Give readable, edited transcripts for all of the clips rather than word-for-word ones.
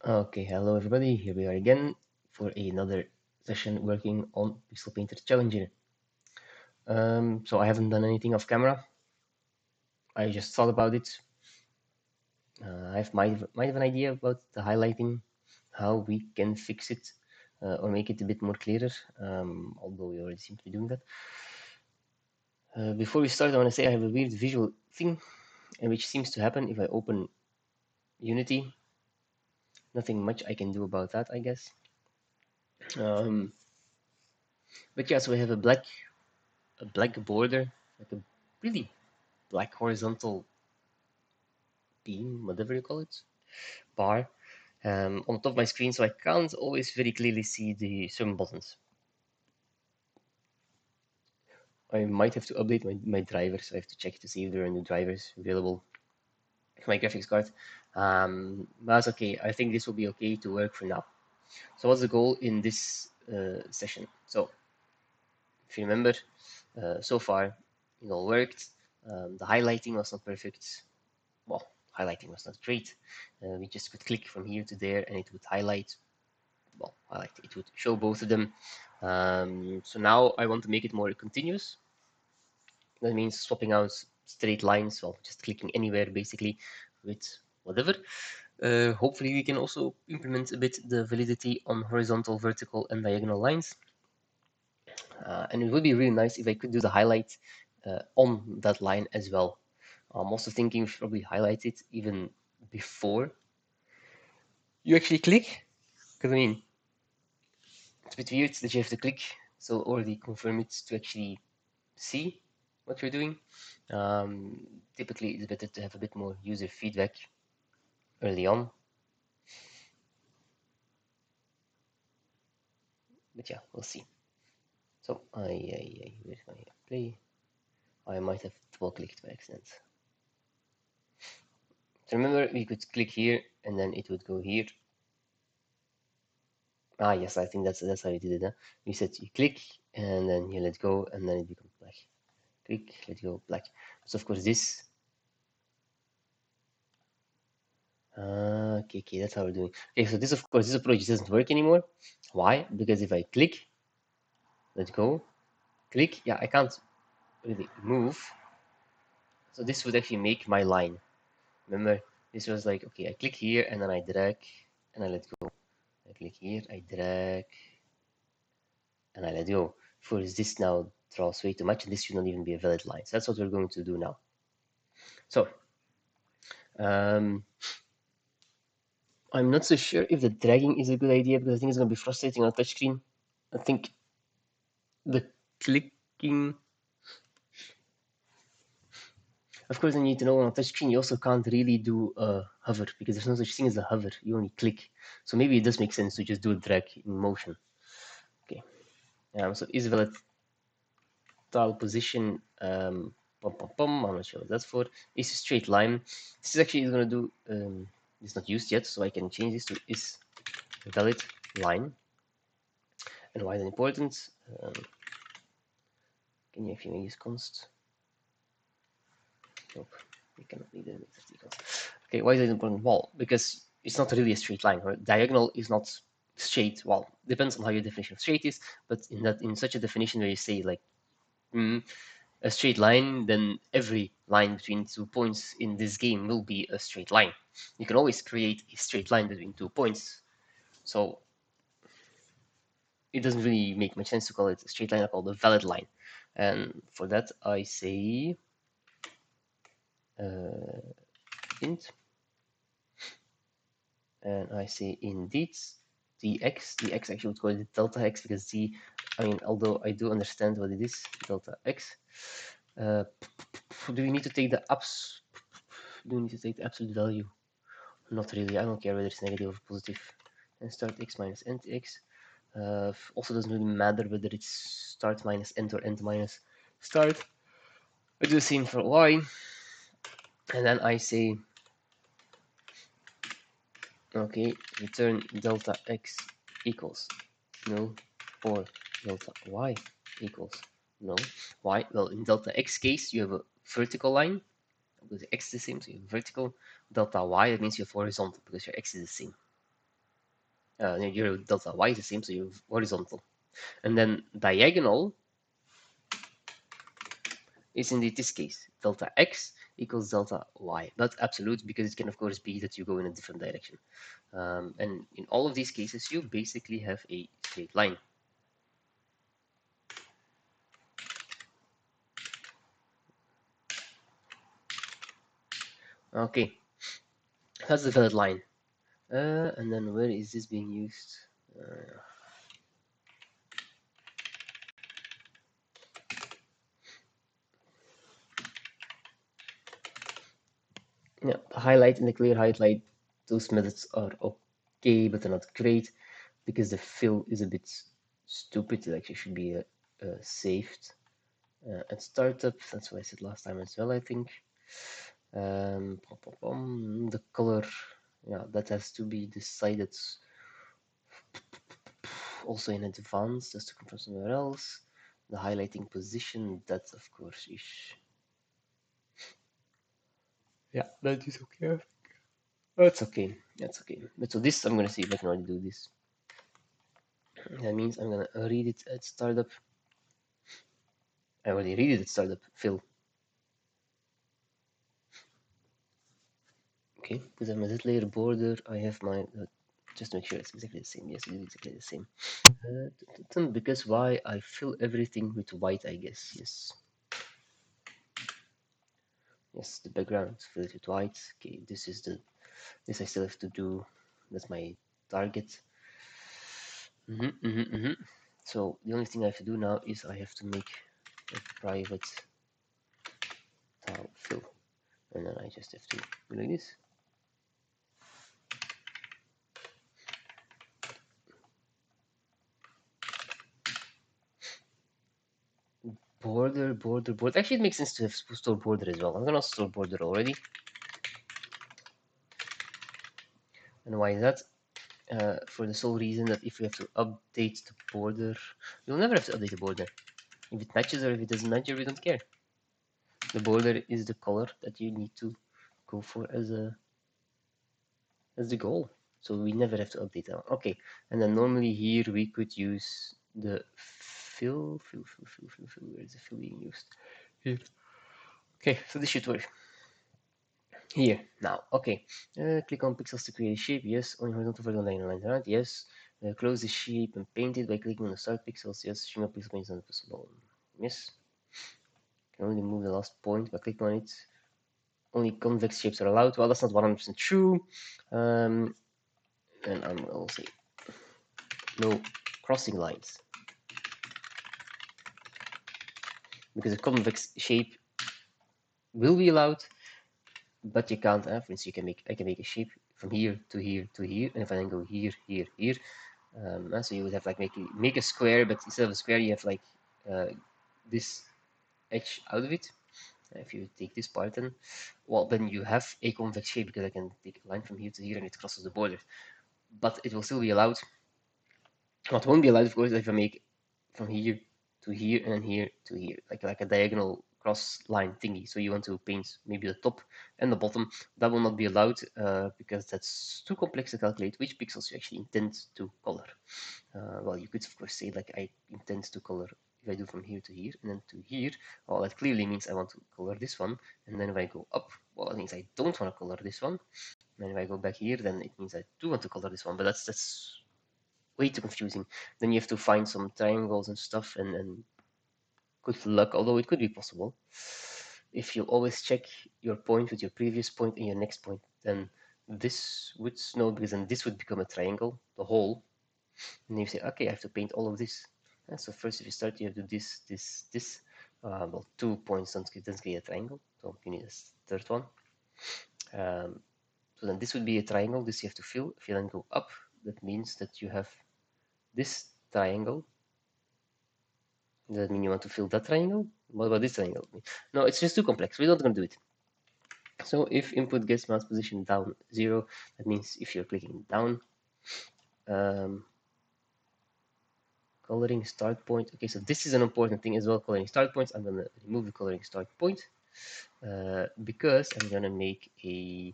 Okay, hello everybody. Here we are again for another session working on Pixel Painter Challenger. So I haven't done anything off camera. I just thought about it. I have might have an idea about the highlighting, how we can fix it or make it a bit more clearer. Although we already seem to be doing that. Before we start, I want to say I have a weird visual thing, which seems to happen if I open Unity. Nothing much I can do about that, I guess. But yeah, so we have a black border, like a really black horizontal beam, whatever you call it, bar on top of my screen, so I can't always very clearly see the some buttons. I might have to update my drivers. I have to check to see if there are new drivers available for my graphics card. But that's okay. I think this will be okay to work for now. So what's the goal in this session? So if you remember, so far it all worked. The highlighting was not perfect. Well, highlighting was not great. We just could click from here to there and it would highlight. Well, it would show both of them. So now I want to make it more continuous. That means swapping out straight lines, well, just clicking anywhere basically with whatever. Hopefully we can also implement a bit the validity on horizontal, vertical, and diagonal lines. And it would be really nice if I could do the highlight on that line as well. I'm also thinking we should probably highlight it even before you actually click. Because I mean, it's a bit weird that you have to click, so already confirm it to actually see what you're doing. Typically, it's better to have a bit more user feedback early on. But yeah, we'll see. So where's my play? I might have double clicked by accident. So remember, we could click here and then it would go here. Ah, yes, I think that's how you did it. Huh? You said you click and then you let go and then it becomes black. Click, let go, black. So of course this. Okay, that's how we're doing. Okay, so this of course this approach doesn't work anymore. Why? Because if I click, let go, click, yeah, I can't really move. So this would actually make my line. Remember, this was like, okay, I click here and then I drag and I let go. I click here, I drag and I let go. Of course, this now draws way too much and this should not even be a valid line. So that's what we're going to do now. So, I'm not so sure if the dragging is a good idea because I think it's going to be frustrating on a touchscreen. I think the clicking. Of course, I need to know on a touchscreen you also can't really do a hover because there's no such thing as a hover. You only click. So maybe it does make sense to just do a drag in motion. Okay. So is valid tile position. I'm not sure what that's for. Is a straight line. This is actually going to do. It's not used yet, so I can change this to is valid line. And why is it important? Can you actually use const? Nope, we cannot leave the equals. Okay, why is it important? Well, because it's not really a straight line. Right? Diagonal is not straight. Well, depends on how your definition of straight is, but in such a definition where you say like a straight line, then every line between 2 points in this game will be a straight line. You can always create a straight line between 2 points. So it doesn't really make much sense to call it a straight line. I call it a valid line. And for that, I say int, and I say indeed dx actually would call it delta x because I mean, although I do understand what it is, delta x. Do we need to take the absolute value? Not really. I don't care whether it's negative or positive. And start x minus end x. Also doesn't really matter whether it's start minus end or end minus start. I do the same for y. And then I say, okay, return delta x equals null or delta y equals null. Why? Well, in delta x case, you have a vertical line because x is the same, so you have vertical. Delta y, that means you have horizontal because your x is the same. your delta y is the same, so you have horizontal. And then diagonal is indeed this case, delta x equals delta y, not absolute, because it can of course be that you go in a different direction. And in all of these cases, you basically have a straight line. Okay, that's the valid line. And then where is this being used? Yeah, the highlight and the clear highlight, those methods are okay, but they're not great because the fill is a bit stupid. It actually should be saved at startup. That's what I said last time as well, I think. The color, yeah, that has to be decided also in advance, just to come from somewhere else. The highlighting position, that of course is, yeah, that is okay. That's okay. That's okay. But so this, I'm gonna see if I can already do this. That means I'm gonna read it at startup. I already read it at startup. Fill. Okay, because I'm a Z layer border. I have my just to make sure it's exactly the same. Yes, it is exactly the same. Because why I fill everything with white, I guess. Yes. Yes, the background fill it with white. Okay, this is the this I still have to do. That's my target. So the only thing I have to do now is I have to make a private tile fill, and then I just have to do like this. Border, border, border. Actually, it makes sense to have store border as well. I'm gonna store border already. And why is that? For the sole reason that if we have to update the border, you'll never have to update the border. If it matches or if it doesn't match, we don't care. The border is the color that you need to go for as the goal. So we never have to update that one. Okay, and then normally here we could use the fill. Where is the fill being used? Here. Okay, so this should work. Here, now, okay. Click on pixels to create a shape, yes. Only horizontal vertical line lines around, yes. Close the shape and paint it by clicking on the start pixels, yes. Shrink up pixel paint is not possible, yes. Can only move the last point by clicking on it. Only convex shapes are allowed. Well, that's not 100% true. And I'll say no crossing lines. Because a convex shape will be allowed, but you can't. For instance, I can make a shape from here to here to here, and if I then go here, here, here, so you would have like make a square, but instead of a square, you have like this edge out of it. If you take this part, then you have a convex shape because I can take a line from here to here and it crosses the border. But it will still be allowed. What won't be allowed, of course, if I make from here to here and then here to here, like a diagonal cross line thingy. So you want to paint maybe the top and the bottom. That will not be allowed because that's too complex to calculate which pixels you actually intend to color. Well, you could of course say like I intend to color if I do from here to here and then to here. Well, that clearly means I want to color this one. And then if I go up, well, it means I don't want to color this one. And then if I go back here, then it means I do want to color this one. But that's way too confusing. Then you have to find some triangles and stuff, and good luck, although it could be possible. If you always check your point with your previous point and your next point, then this would snow because then this would become a triangle, the whole. And you say, okay, I have to paint all of this. And so first, if you start, you have to do this, this, this. Well, 2 points doesn't create a triangle, so you need a third one. So then this would be a triangle. This you have to fill. If you then go up, that means that you have this triangle. Does that mean you want to fill that triangle? What about this triangle? No, it's just too complex. We're not going to do it. So if input gets mouse position down 0, that means if you're clicking down, coloring start point. Okay, so this is an important thing as well, coloring start points. I'm going to remove the coloring start point because I'm going to make a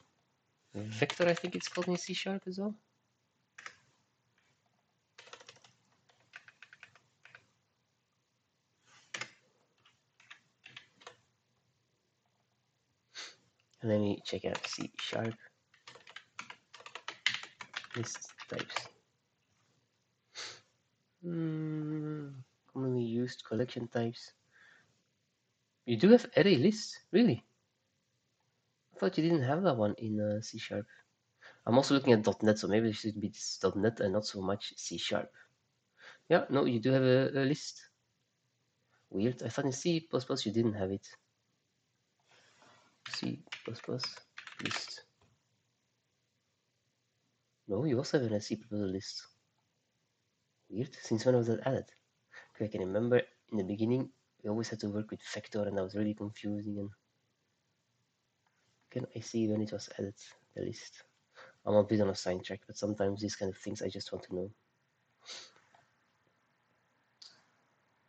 vector, I think it's called in C# as well. Let me check out C# list types. Commonly used collection types. You do have array lists, really? I thought you didn't have that one in C#. I'm also looking at .NET, so maybe it should be this .NET and not so much C#. Yeah, no, you do have a list. Weird. I thought in C++ you didn't have it. C++ list. No, you also have a C++ list. Weird. Since when was that added? Okay, I can remember in the beginning we always had to work with vector, and that was really confusing. And can I see when it was added, the list? I'm a bit on a sidetrack, but sometimes these kind of things I just want to know.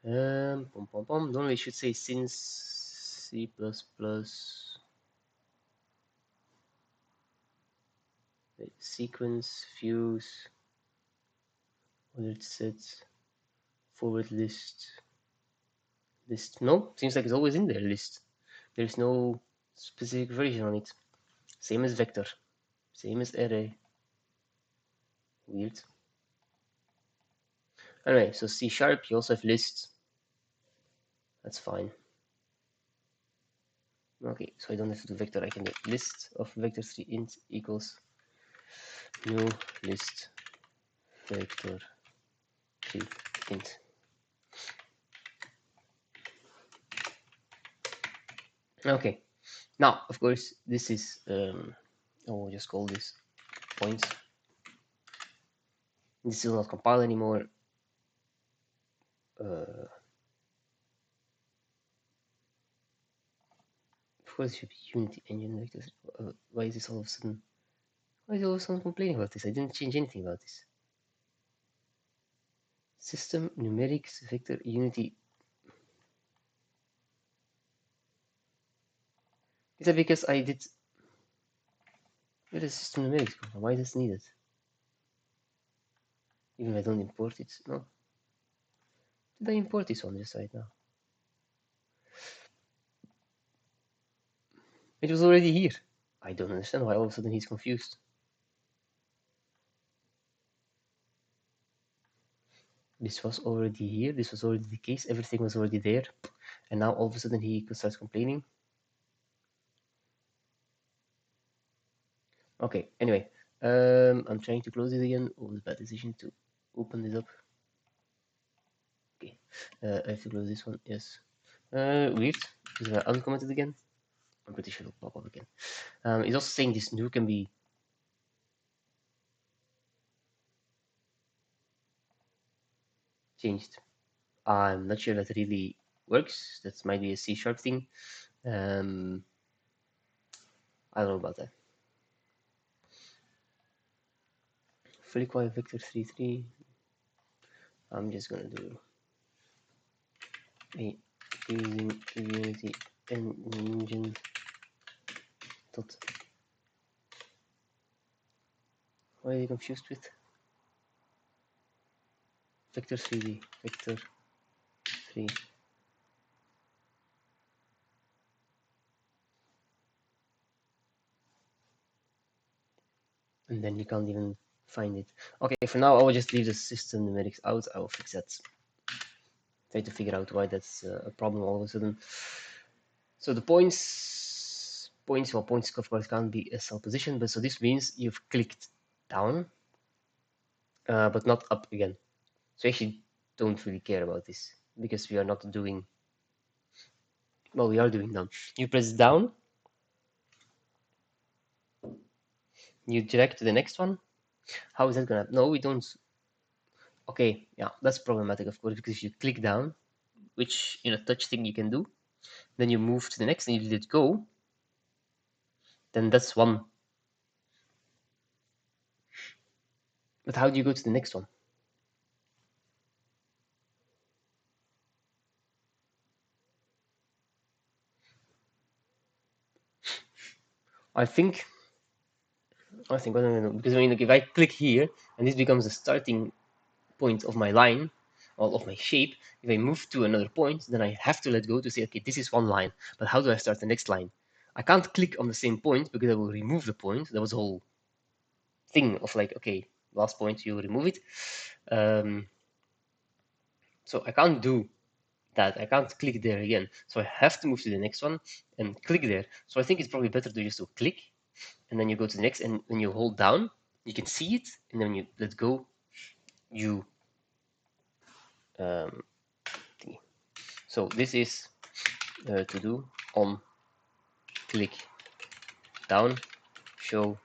Normally, I should say since C++. Sequence, views, ordered set, forward list. No, seems like it's always in there, list. There's no specific version on it. Same as vector, same as array. Weird. Anyway, so C#, you also have lists. That's fine. Okay, so I don't have to do vector, I can do list of vector3 int equals new list vector3 int. Okay, now of course this is we'll just call this points. This will not compile anymore. Of course, it should be Unity engine vectors. Why is this all of a sudden? Why is all of a sudden complaining about this? I didn't change anything about this. System numerics vector Unity. Is that because I did? Where is system numerics? Why is this needed? Even if I don't import it, no. Did I import this one just right now? It was already here. I don't understand why all of a sudden he's confused. This was already here. This was already the case. Everything was already there. And now all of a sudden he starts complaining. Okay, anyway. I'm trying to close it again. Oh, it was a bad decision to open this up. Okay, I have to close this one. Yes. Weird. Is it uncommented again? I'm pretty sure it'll pop up again. It's also saying this new can be changed. I'm not sure that really works. That might be a C# thing. I don't know about that. Fully quiet vector 3.3. I'm just gonna do a using Unity engine dot. What are you confused with? Vector 3D, vector 3. And then you can't even find it. Okay, for now I will just leave the system numerics out. I will fix that. Try to figure out why that's a problem all of a sudden. So the points, points of course can't be a cell position, but so this means you've clicked down, but not up again. So I actually don't really care about this because we are not doing, well, we are doing down. You press down, you drag to the next one. How is that gonna, no, we don't. Okay, yeah, that's problematic of course, because if you click down, which in a touch thing you can do, then you move to the next and you let go, then that's one. But how do you go to the next one? I think I don't know, because I mean, like, if I click here and this becomes the starting point of my line or of my shape, if I move to another point, then I have to let go to say, okay, this is one line, but how do I start the next line? I can't click on the same point because I will remove the point. That was the whole thing of like, okay, last point, you remove it. So I can't do that. I can't click there again. So I have to move to the next one and click there. So I think it's probably better to just to click, and then you go to the next, and when you hold down, you can see it, and then when you let go, you so this is to do on click down, show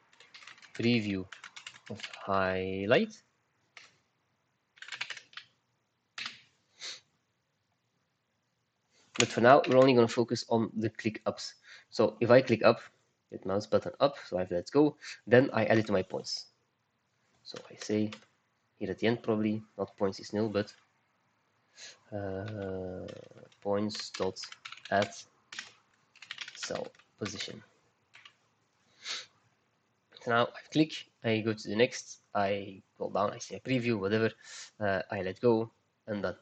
preview of highlight. But for now, we're only going to focus on the click ups. So if I click up, hit mouse button up, so I have let's go, then I add it to my points. So I say here at the end, probably not points is nil, but points dot add cell position. So now I click, I go to the next, I go down, I say a preview, whatever, I let go, and done.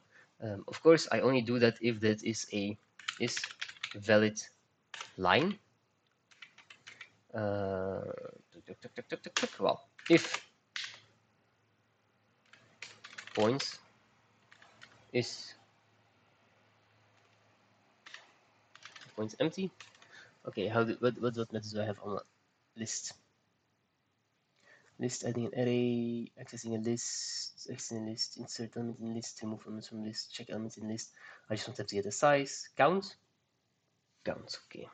Of course, I only do that if that is a valid line. Well, if points is points empty, okay, what methods do I have on a list? List, adding an array, accessing a list, accessing a list, insert element in list, remove elements from list, check elements in list. I just want to have to get a size, count, okay.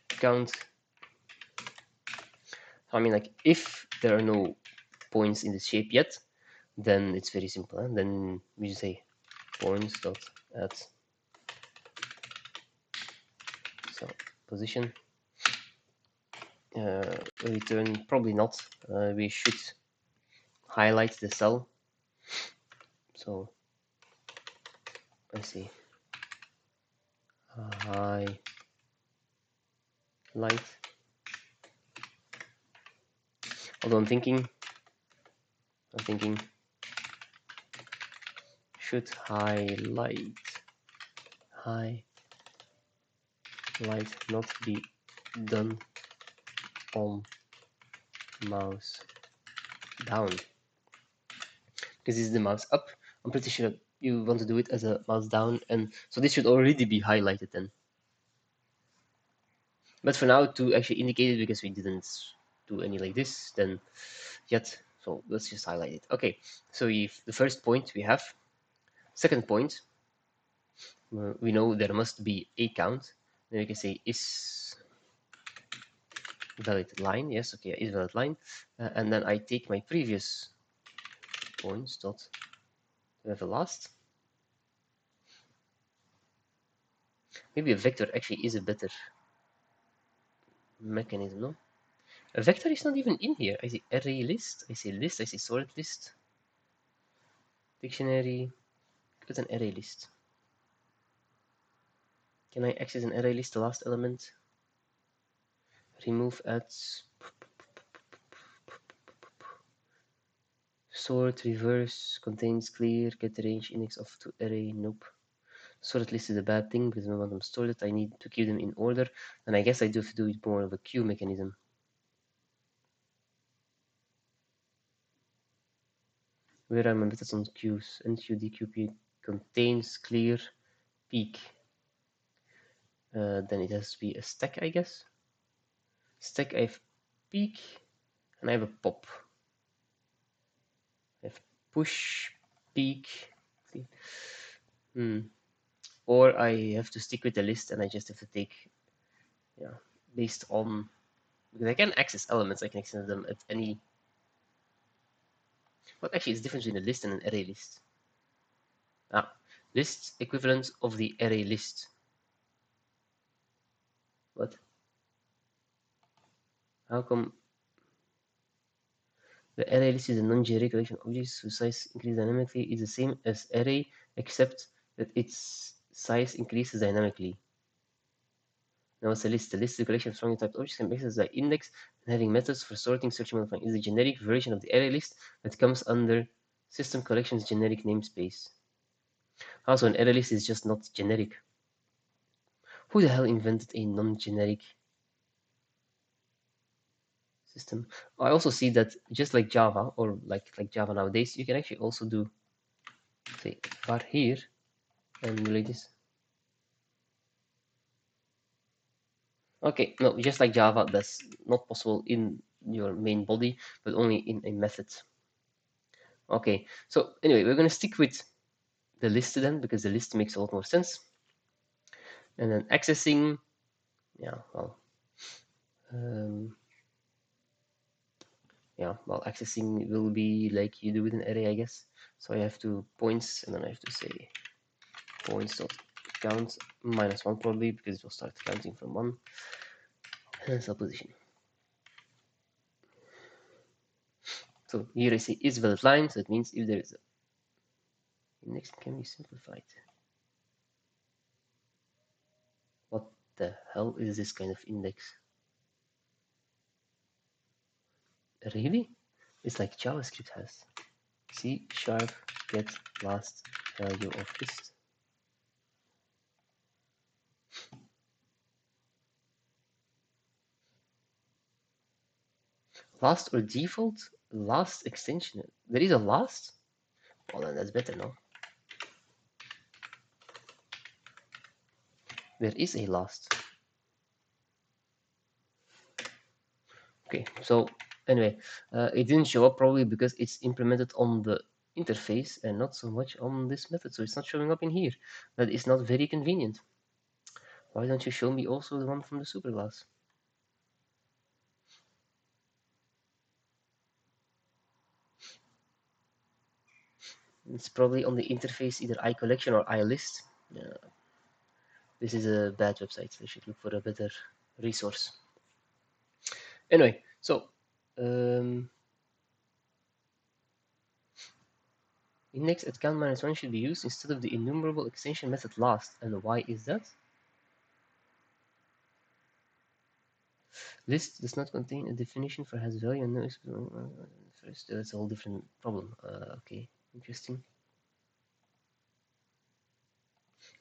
Count. I mean, like, if there are no points in the shape yet, then it's very simple. Then we just say points dot add cell position. Return, probably not. We should highlight the cell. So let's see. Highlight. Although I'm thinking should highlight not be done on mouse down, because this is the mouse up. I'm pretty sure you want to do it as a mouse down, and so this should already be highlighted then. But for now, to actually indicate it, because we didn't do any like this then yet, so let's just highlight it. Okay, so if the first point we have, second point, we know there must be a count. Then we can say is valid line. Yes, okay, is valid line. And then I take my previous points dot to have a last. Maybe a vector actually is a better mechanism, no? A vector is not even in here. I see array list, I see list, I see sorted list, dictionary, with an array list. Can I access an array list, the last element? Remove ads. Sort, reverse, contains clear, get the range index of to array, nope. Sorted list is a bad thing because when I want them sorted, I need to keep them in order, and I guess I do have to do it more of a queue mechanism. Where are my methods on queues? NQDQP contains clear peak. Then it has to be a stack, I guess. Stack, I have peak, and I have a pop. I have push, peak. Or I have to stick with the list, and I just have to take, yeah, based on, because I can access elements, I can access them at any. What actually is the difference between a list and an array list? List equivalent of the array list. What? How come the array list is a non-generic collection of objects whose size increases dynamically is the same as array, except that its size increases dynamically? Now what's a list? A list is a collection of strongly typed objects can be accessed by index and having methods for sorting, searching, modifying. It is a generic version of the array list that comes under system collections generic namespace. Also, an array list is just not generic. Who the hell invented a non-generic system? I also see that just like Java or like Java nowadays, you can actually also do say var here and relate this. Okay, no, just like Java, that's not possible in your main body, but only in a method. Okay, so anyway, we're going to stick with the list then, because the list makes a lot more sense. And then accessing, yeah, well, accessing will be like you do with an array, I guess. So I have to points, and then I have to say points dot count -1 probably, because it will start counting from 1, and cell position. So here I say is valid line, so it means if there is a index can be simplified. What the hell is this kind of index? Really? It's like JavaScript has. C# get last value of list. Last or default? Last extension. There is a last? Well, then that's better, no? There is a last. Okay, so anyway, it didn't show up probably because it's implemented on the interface and not so much on this method, so it's not showing up in here. That is not very convenient. Why don't you show me also the one from the superclass? It's probably on the interface, either iCollection or iList. This is a bad website. They should look for a better resource. Anyway, so index at count -1 should be used instead of the enumerable extension method last. And why is that? List does not contain a definition for has value and no first. That's a whole different problem. Okay, interesting.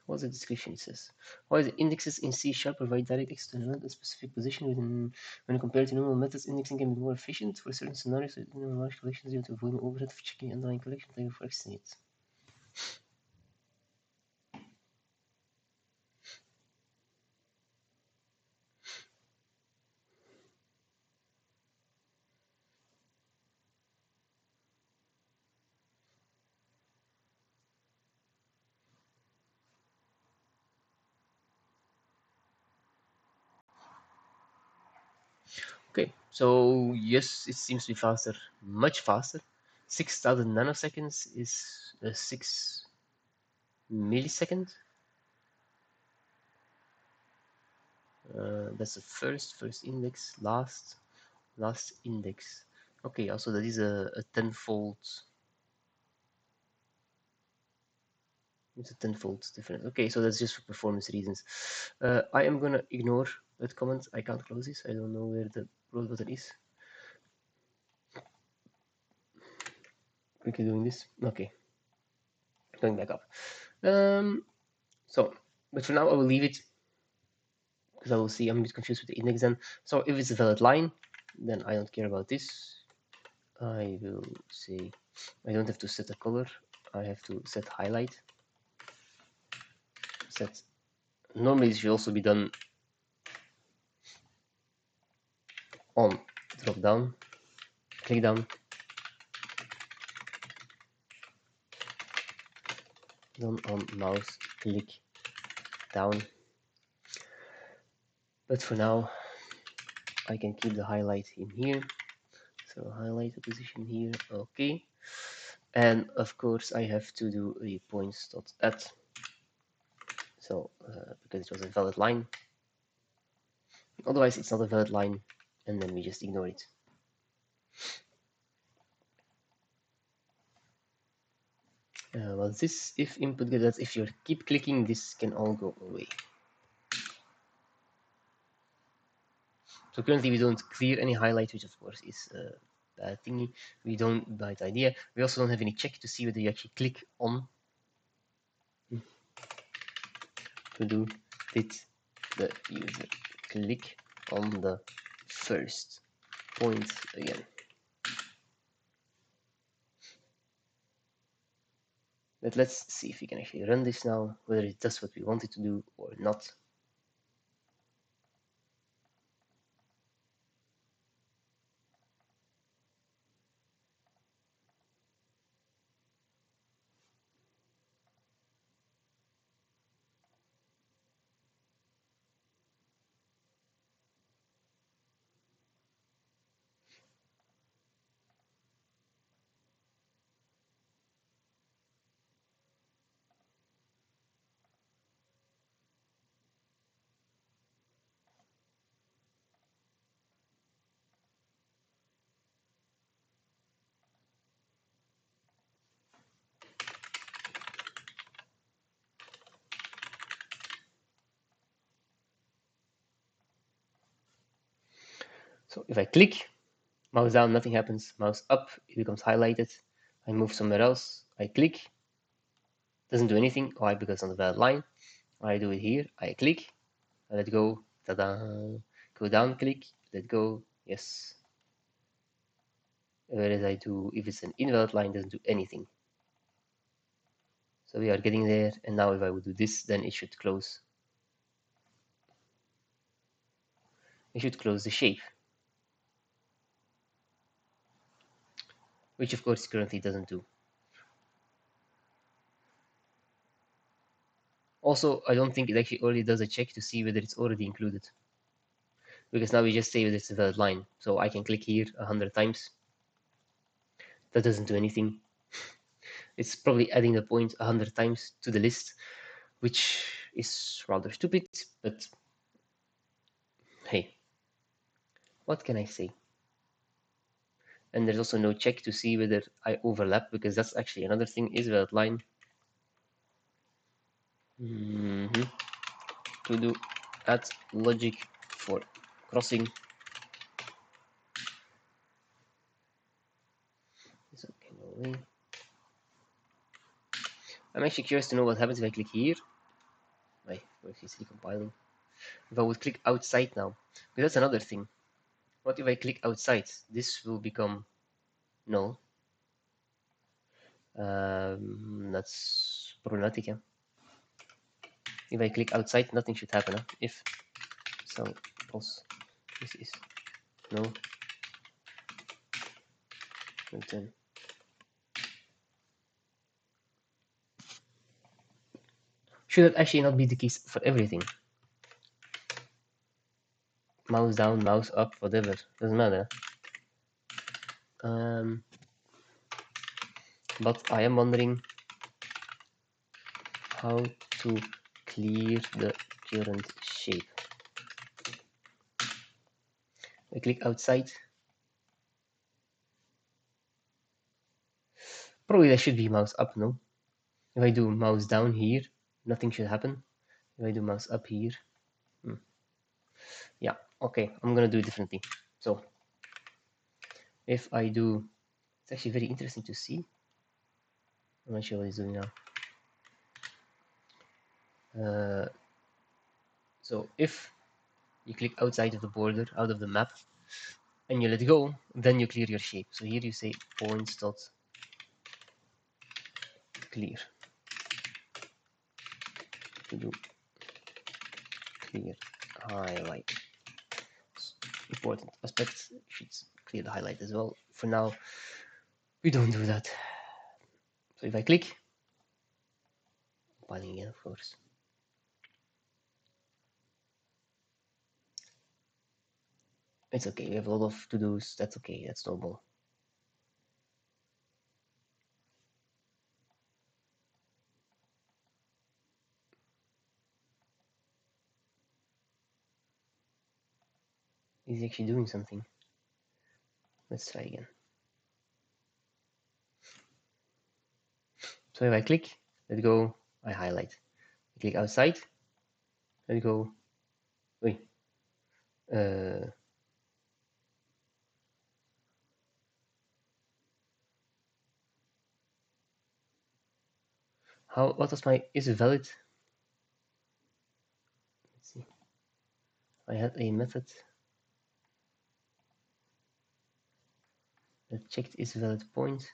What's the description? It says, why the indexes in C# provide direct access to a specific position within, when compared to normal methods, indexing can be more efficient for certain scenarios. In large collections, you have to avoid the overhead of checking underlying collection type for accessing it. Okay, so yes, it seems to be faster, much faster. 6,000 nanoseconds is 6 milliseconds. That's the first index, last index. Okay, also that is a tenfold. It's a tenfold different. Okay, so that's just for performance reasons. I am gonna ignore that comment. I can't close this. I don't know where the close button is. Quickly doing this. Okay, going back up. So, but for now I will leave it because I will see. I'm a bit confused with the index then. So if it's a valid line, then I don't care about this. I will say I don't have to set a color. I have to set highlight. Set. Normally this should also be done on drop down, click down, done on mouse click down. But for now, I can keep the highlight in here. So highlight the position here, okay. And of course, I have to do a points.add. So because it was a valid line. Otherwise, it's not a valid line, and then we just ignore it. Well, this if input get that if you keep clicking, this can all go away. So currently we don't clear any highlight, which of course is a bad thingy. We don't bad idea. We also don't have any check to see whether you actually click on to do it the user. Click on the first point again. But let's see if we can actually run this now, whether it does what we want it to do or not. So if I click, mouse down, nothing happens. Mouse up, it becomes highlighted. I move somewhere else. I click, doesn't do anything. Why? Because on the valid line. I do it here. I click, I let go. Ta-da! Go down, click, let go. Yes. Whereas I do, if it's an invalid line, doesn't do anything. So we are getting there. And now if I would do this, then it should close. It should close the shape, which of course currently doesn't do. Also, I don't think it actually already does a check to see whether it's already included. Because now we just say whether it's a valid line. So I can click here 100 times. That doesn't do anything. It's probably adding the point 100 times to the list, which is rather stupid, but hey, what can I say? And there's also no check to see whether I overlap, because that's actually another thing, is valid line. To do add logic for crossing. So can go away. I'm actually curious to know what happens if I click here. Wait, it's recompiling. If I would click outside now, because that's another thing. What if I click outside? This will become null. That's problematic. Yeah? If I click outside, nothing should happen. Huh? If so, pulse, this is no, return. Should that actually not be the case for everything? Mouse down, mouse up, whatever, doesn't matter. But I am wondering how to clear the current shape. I click outside. Probably that should be mouse up, no? If I do mouse down here, nothing should happen. If I do mouse up here, yeah, okay, I'm gonna do it differently. So if I do, it's actually very interesting to see. I'm not sure what he's doing now. So if you click outside of the border, out of the map, and you let go, then you clear your shape. So here you say points dot clear to do clear highlight. Important aspects should clear the highlight as well. For now, we don't do that. So if I click, compiling again, of course. It's okay. We have a lot of to-dos. That's okay. That's normal. Is he actually doing something? Let's try again. So if I click, let go, I highlight. I click outside, let go. Wait. How? What was my? Is it valid? Let's see. I had a method that checked is valid point,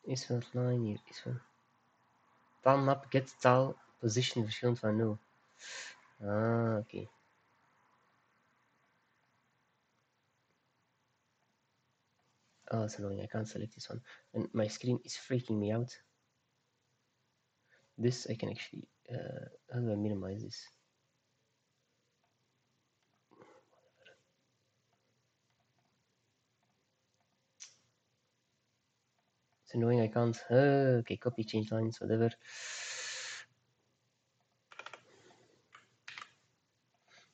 is valid line, hier is van taalmap get taal position verschillend van 0. Ah, okay. Oh, that's annoying. I can't select this one. And my screen is freaking me out. This I can actually... how do I minimize this? It's annoying. I can't... okay, copy, change lines, whatever.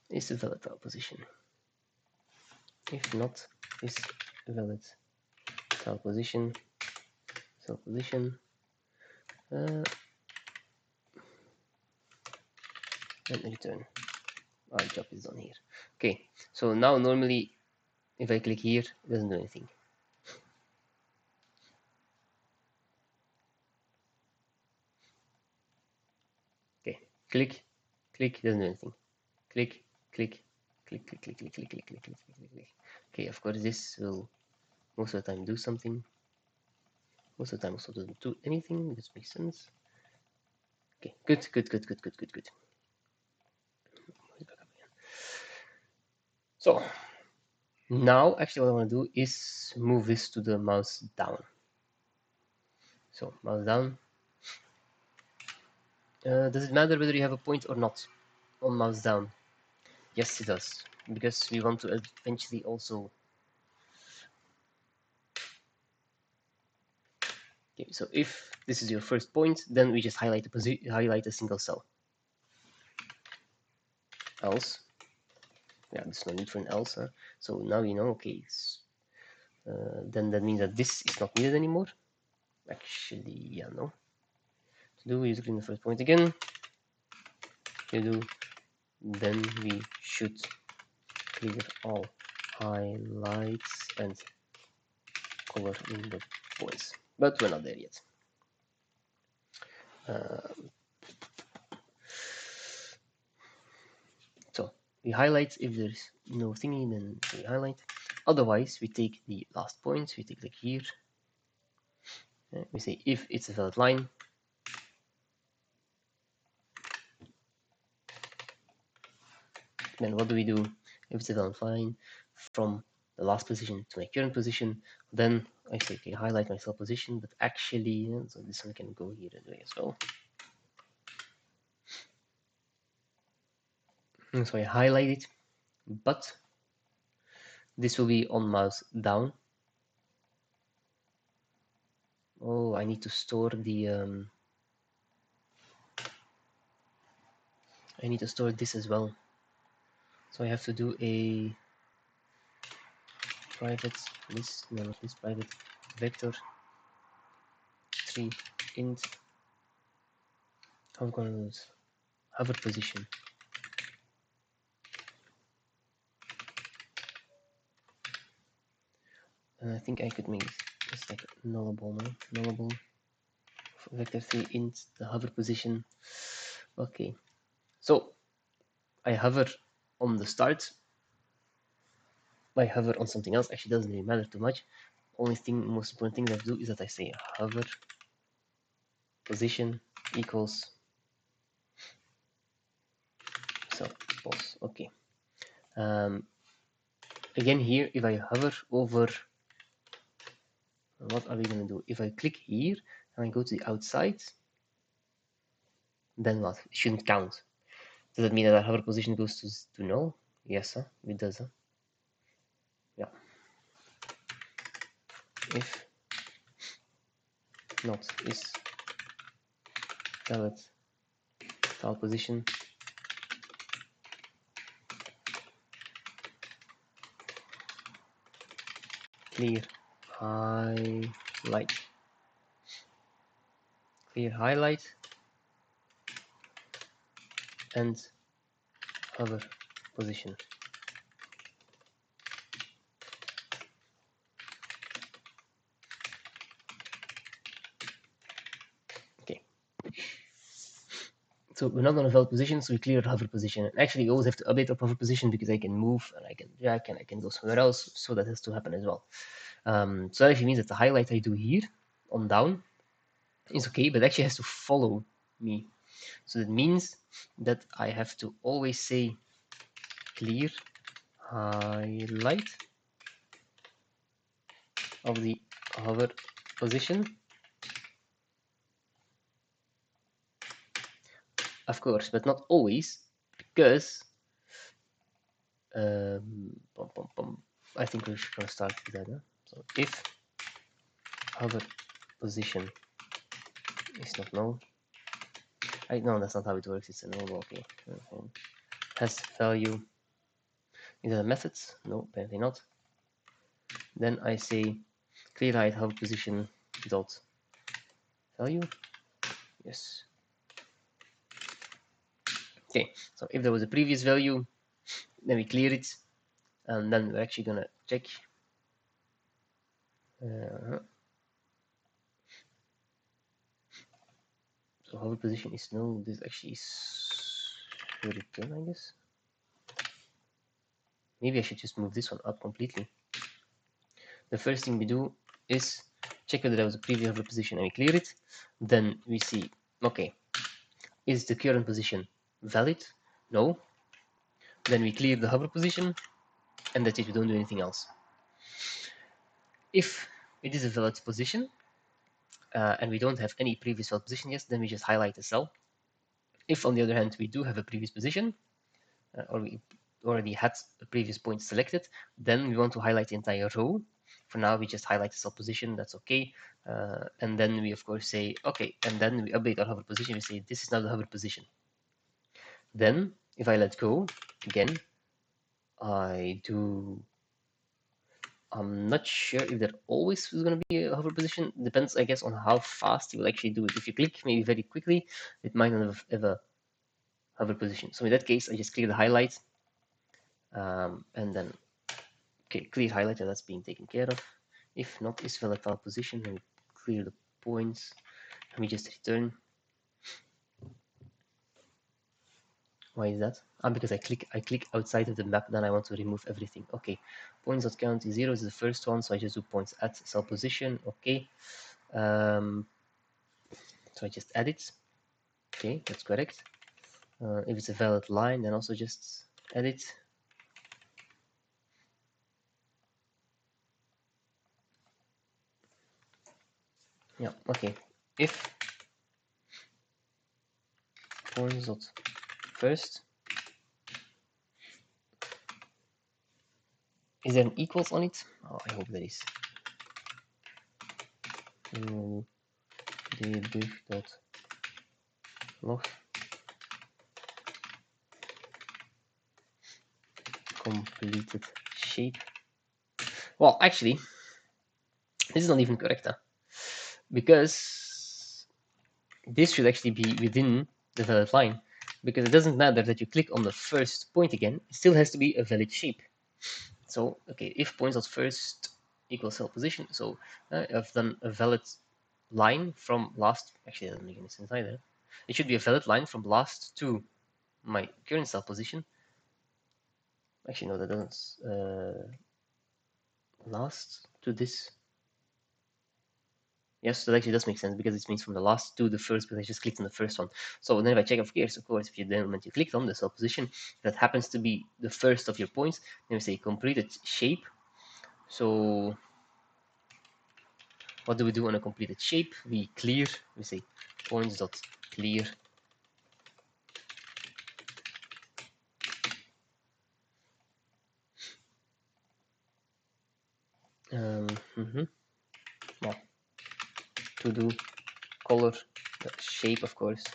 Is the valid tile position? If not, is valid tile position. Cell position. And return. Our job is done here. Okay, so now normally if I click here, it doesn't do anything. Okay, click, click, doesn't do anything. Click, click, click, click, click, click, click, click, click, click, click, click. Okay, of course this will most of the time do something. Most of the time also doesn't do anything. This makes sense. Okay, good, good, good, good, good, good, good. So now actually what I want to do is move this to the mouse down. So mouse down. Does it matter whether you have a point or not on mouse down? Yes, it does, because we want to eventually also... Okay, so if this is your first point, then we just highlight a single cell. Else, yeah, there's no need for an else. Huh? So now you know, okay, then that means that this is not needed anymore. Actually, yeah, no. To do, is clean the first point again. To do, then we should clear all highlights and color in the points. But we're not there yet. So we highlight. If there's no thingy, then we highlight. Otherwise, we take the last point, we take like here. We say if it's a valid line, then what do we do? If it's a valid line from the last position to my current position, then I say, okay, highlight my cell position, but actually, so this one can go here anyway as well. And so I highlight it, but this will be on mouse down. Oh, I need to store the I need to store this as well. So I have to do a private list, no, not this, private vector 3 int. How am I gonna do this? Hover position. And I think I could make just like nullable, no? Nullable vector 3 int the hover position. Okay, so I hover on the start. I hover on something else. Actually, doesn't really matter too much. Only thing, most important thing that I do is that I say hover position equals so pause. Okay. Again here, if I hover over, what are we gonna do? If I click here and I go to the outside, then what? It shouldn't count. Does that mean that our hover position goes to null? Yes, huh? It does. Huh? Yeah. If not is valid tile position, clear highlight. Clear highlight and hover position. Okay. So we're not on a valid position, so we clear the hover position. And actually, you always have to update our hover position because I can move and I can drag and I can go somewhere else. So that has to happen as well. So that actually means that the highlight I do here on down is okay, but actually has to follow me. So that means that I have to always say clear highlight of the hover position. Of course, but not always, because I think we're going to start with that. Huh? So if hover position is not null, no, that's not how it works. It's a null. Okay, has value. Is that a method? No, apparently not. Then I say clear height hover position dot value. Yes. Okay, so if there was a previous value, then we clear it, and then we're actually gonna check. So hover position is null. This actually is return, I guess. Maybe I should just move this one up completely. The first thing we do is check whether there was a previous hover position and we clear it. Then we see, okay, is the current position valid? No. Then we clear the hover position, and that's it. We don't do anything else. If it is a valid position and we don't have any previous valid position yet, then we just highlight the cell. If, on the other hand, we do have a previous position, or we already had a previous point selected, then we want to highlight the entire row. For now, we just highlight the cell position. That's okay. And then we, of course, say, okay, and then we update our hover position. We say, this is now the hover position. Then, if I let go, again, I'm not sure if there always is going to be a hover position. Depends, I guess, on how fast you will actually do it. If you click maybe very quickly, it might not have a hover position. So in that case, I just clear the highlight, and then okay, clear highlight, and that's being taken care of. If not is valid position, then we clear the points, and we just return. Why is that? Because I click outside of the map, then I want to remove everything. Okay, points.count is 0 is the first one, so I just do points at cell position. Okay, so I just add it. Okay, that's correct. If it's a valid line, then also just add it. Yeah, okay. If points.first, is there an equals on it? Oh, I hope there is. Debug.log completed shape. Well, actually, this is not even correct, huh? Because this should actually be within the valid line, because it doesn't matter that you click on the first point again, it still has to be a valid shape. So, okay, if points.first equals cell position, so I've done a valid line from last, actually that doesn't make any sense either. It should be a valid line from last to my current cell position. Actually, no, that doesn't. Last to this. Yes, that actually does make sense because it means from the last to the first, because I just clicked on the first one. So then if I check, of course, if you then when you clicked on the cell position, that happens to be the first of your points, then we say completed shape. So what do we do on a completed shape? We clear, we say points.clear well, to do color the shape, of course.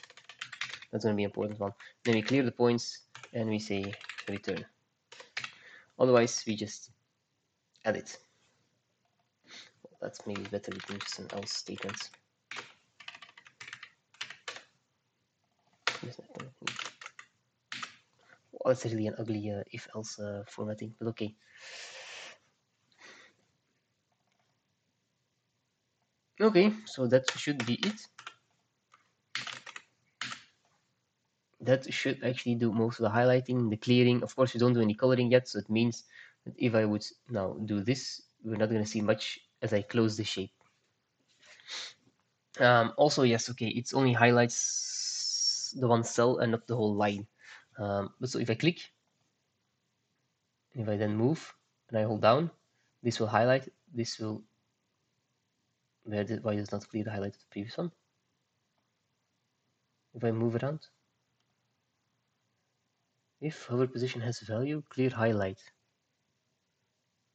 That's going to be an important one. Then we clear the points and we say return. Otherwise, we just add it. Well, that's maybe better than just an else statement. Well, it's really an ugly if-else formatting, but okay. Okay, so that should be it. that should actually do most of the highlighting, the clearing. Of course, we don't do any coloring yet, so it means that if I would now do this, we're not going to see much as I close the shape. Also, yes, okay, it's only highlights the one cell and not the whole line. But so if I click, and if I then move and I hold down, this will highlight, this will, why does not clear the highlight of the previous one? If I move around, if hover position has value, clear highlight.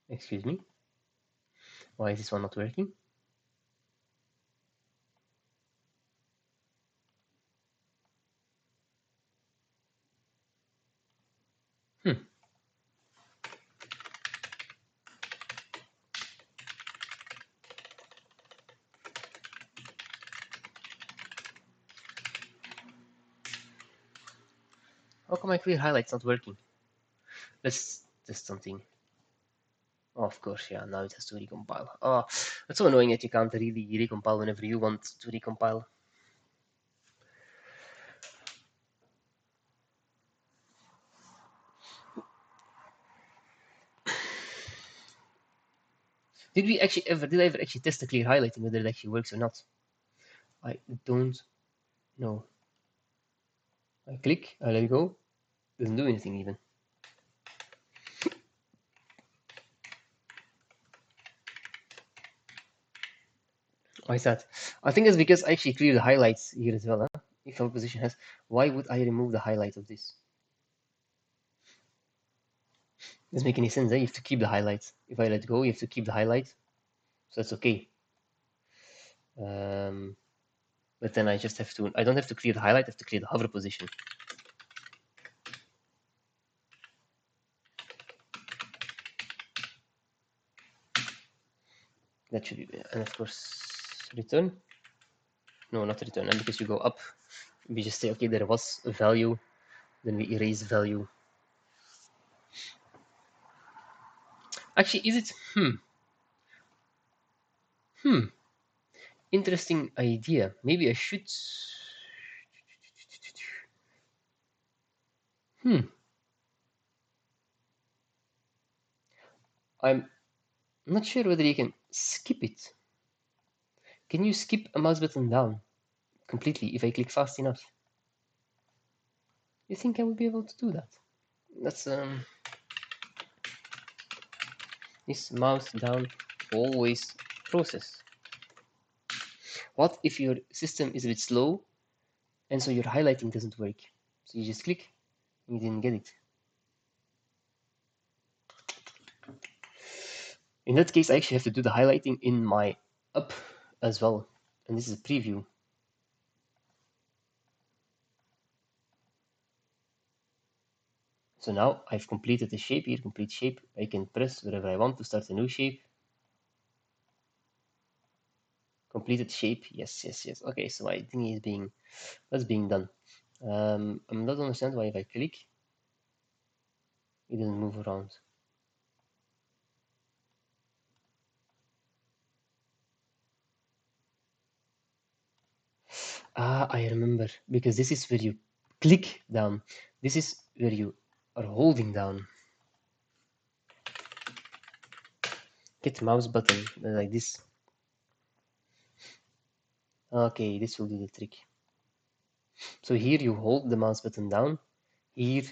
Excuse me, why is this one not working? How come my clear highlight's not working? Let's test something. Oh, of course, yeah, now it has to recompile. Oh, it's so annoying that you can't really recompile whenever you want to recompile. Did I ever actually test the clear highlighting, whether it actually works or not? I don't know. I click, I let go, doesn't do anything even. Why is that? I think it's because I actually clear the highlights here as well. Huh? If our position has, why would I remove the highlight of this? Doesn't make any sense. Eh? You have to keep the highlights. If I let go, you have to keep the highlight. So that's okay. But then I just have to, I don't have to clear the highlight, I have to clear the hover position. That should be, and of course, return. No, not return, and because you go up, we just say, okay, there was a value, then we erase value. Actually, is it, interesting idea. Maybe I should, I'm not sure whether you can skip it. Can you skip a mouse button down completely if I click fast enough? You think I would be able to do that? That's this mouse down always process. What if your system is a bit slow and so your highlighting doesn't work? So you just click and you didn't get it. In that case, I actually have to do the highlighting in my up as well. And this is a preview. So now I've completed the shape here, complete shape. I can press wherever I want to start a new shape. Completed shape, yes, yes, yes. Okay, so my thingy is being done. I'm not understand why if I click, it doesn't move around. Ah, I remember, because this is where you click down. This is where you are holding down. Hit mouse button like this. Okay, this will do the trick. So here you hold the mouse button down. Here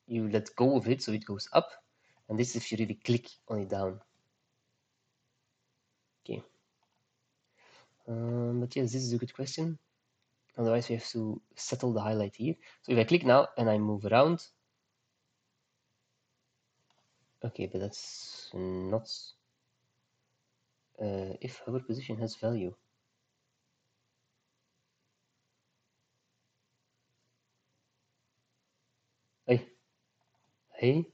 you let go of it so it goes up. And this is if you really click on it down. Okay. But yes, this is a good question. Otherwise, we have to settle the highlight here. So if I click now and I move around, okay, but that's not if hover position has value. Hey, hey,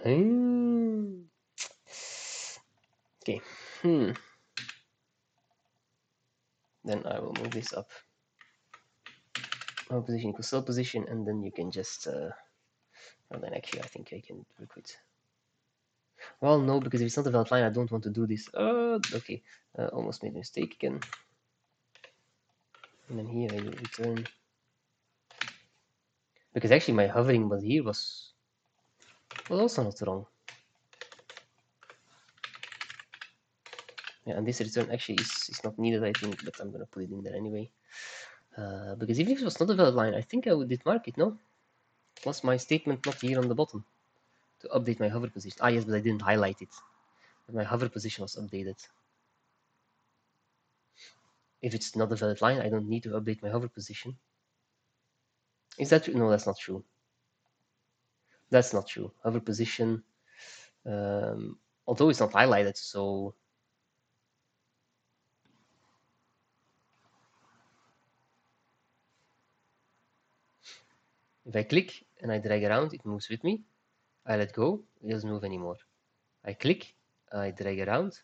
hey. Okay. Then I will move this up. Hover position equals cell position, and then you can just. Well, then actually, I think I can work with. Well, no, because if it's not a valid line, I don't want to do this. Okay. Almost made a mistake again. And then here I do return. Because actually my hovering was here was also not wrong. Yeah, and this return actually is not needed, I think, but I'm gonna put it in there anyway. Because if it was not a valid line, I think I did mark it, no? Was my statement not here on the bottom to update my hover position? Ah, yes, but I didn't highlight it. But my hover position was updated. If it's not a valid line, I don't need to update my hover position. Is that true? No, that's not true. That's not true. Hover position, although it's not highlighted, so if I click and I drag around, it moves with me. I let go, it doesn't move anymore. I click, I drag around,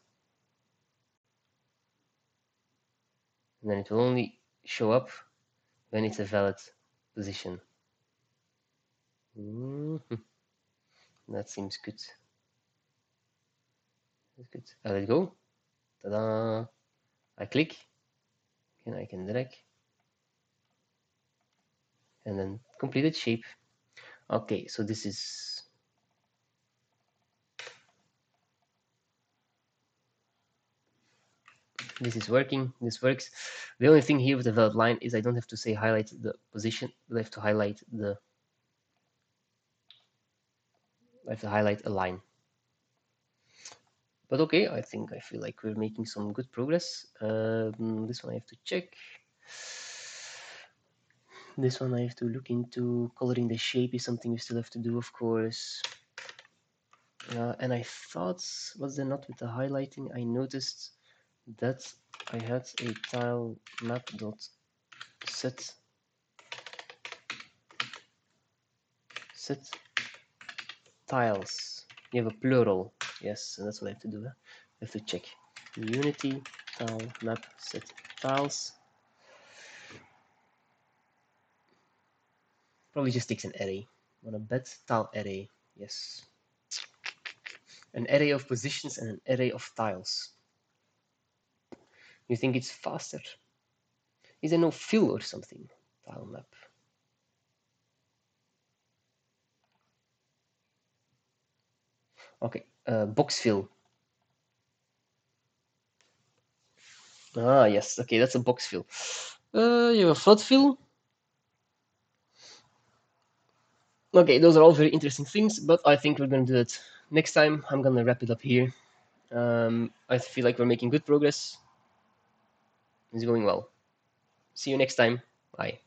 and then it will only show up when it's a valid position. That seems good. That's good. I let go. Ta-da! I click, and I can drag, and then completed shape. Okay, so this is working. This works. The only thing here with the valid line is I don't have to say highlight the position, but I have to highlight a line. But okay, I think I feel like we're making some good progress. This one I have to check. This one I have to look into. Coloring the shape is something we still have to do, of course. And I thought, was there not with the highlighting? I noticed that I had a tile map dot set tiles. You have a plural. Yes, and that's what I have to do. I have to check. Unity tile map set tiles. Probably just takes an array. On a bet tile array. Yes. An array of positions and an array of tiles. You think it's faster? Is there no fill or something? Tile map. Okay, box fill. Ah, yes. Okay, that's a box fill. You have a flood fill. Okay, those are all very interesting things, but I think we're going to do it next time. I'm going to wrap it up here. I feel like we're making good progress. It's going well. See you next time. Bye.